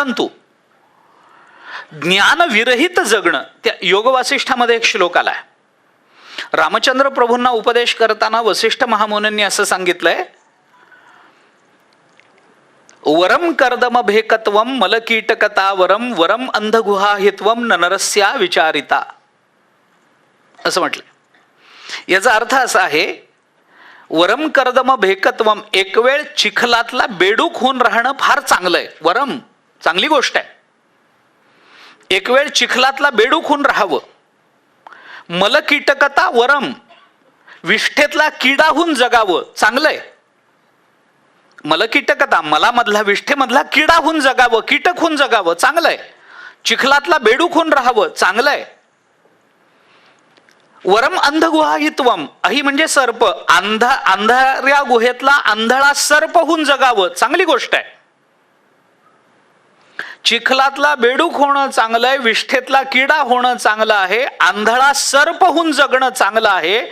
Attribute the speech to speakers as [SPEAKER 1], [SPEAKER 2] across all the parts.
[SPEAKER 1] परंतु ज्ञानविरहित जगणं, त्या योग वासिष्ठामध्ये एक श्लोक आलाय. रामचंद्र प्रभूंना उपदेश करताना वसिष्ठ महामुनींनी असं सांगितलंय, वरम कर्दम भेकत्वम मलकीटकता वरम वरम अंधगुहाहित्वम नरस्या विचारिता, असं म्हटलंय. याचा अर्थ असा आहे, वरम कर्दम भेकत्वम, एक वेळ चिखलातला बेडूक होऊन राहणं फार चांगलंय. वरम चांगली गोष्ट आहे, एक वेळ चिखलातला बेडूक होऊन राहावं. मलकीटकता वरम, विष्ठेतला किडाहून जगावं, चांगलंय. मलकीटकता, मलामधला विष्ठेमधला किडाहून जगावं, कीटक होऊन जगावं, चांगलंय. चिखलातला बेडूक होऊन राहावं, चांगलंय. वरम अंधगुहाहित्वम, अही म्हणजे सर्प, अंधाऱ्या गुहेतला आंधळा सर्प होऊन जगावं, चांगली गोष्ट आहे. चिखलातला बेडूक होणं चांगलं आहे, विष्ठेतला किडा होणं चांगलं आहे, आंधळा सर्प होऊन जगणं चांगलं आहे.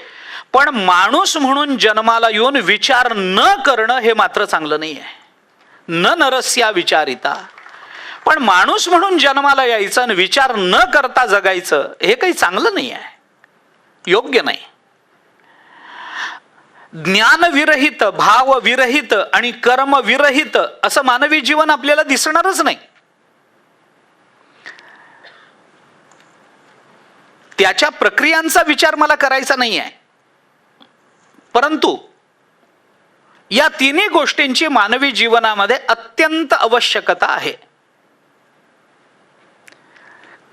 [SPEAKER 1] पण माणूस म्हणून जन्माला येऊन विचार न करणं हे मात्र चांगलं नाही आहे. न नरस्या विचारिता, पण माणूस म्हणून जन्माला यायचं आणि विचार न करता जगायचं हे काही चांगलं नाही आहे, योग्य नाही. ज्ञानविरहित, भावविरहित आणि कर्मविरहित असं मानवी जीवन आपल्याला दिसणारच नाही. त्याच्या प्रक्रियांचा विचार मला करायचा नाही आहे. परंतु या तिन्ही गोष्टींची मानवी जीवनामध्ये अत्यंत आवश्यकता आहे.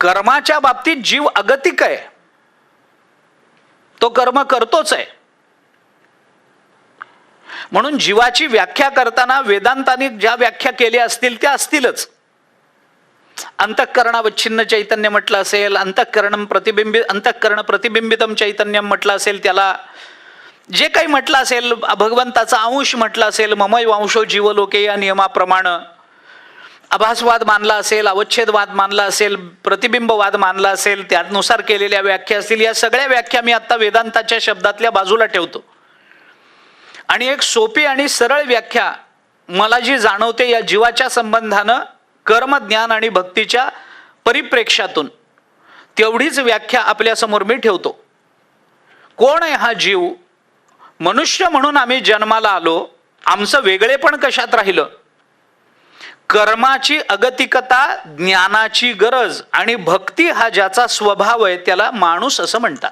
[SPEAKER 1] कर्माच्या बाबतीत जीव अगतिक आहे, तो कर्म करतोच आहे. म्हणून जीवाची व्याख्या करताना वेदांतांनी ज्या व्याख्या केल्या असतील त्या असतीलच. अंतःकरणावच्छिन्न चैतन्य म्हटलं असेल, अंतःकरण प्रतिबिंबितम चैतन्य म्हटलं असेल, त्याला जे काही म्हटलं असेल, भगवंताचा अंश म्हटलं असेल, ममय वांशो जीवलोके या नियमाप्रमाणे आभासवाद मानला असेल, अवच्छेदवाद मानला असेल, प्रतिबिंबवाद मानला असेल, त्यानुसार केलेल्या व्याख्या असतील. या सगळ्या व्याख्या मी आता वेदांताच्या शब्दातल्या बाजूला ठेवतो आणि एक सोपी आणि सरळ व्याख्या मला जी जाणवते या जीवाच्या संबंधानं कर्म, ज्ञान आणि भक्तीच्या परिप्रेक्ष्यातून, तेवढीच व्याख्या आपल्या समोर मी ठेवतो. कोण आहे हा जीव? मनुष्य म्हणून आम्ही जन्माला आलो, आमचं वेगळेपण कशात राहिलं? कर्माची अगतिकता, ज्ञानाची गरज आणि भक्ती हा ज्याचा स्वभाव आहे त्याला माणूस असं म्हणतात.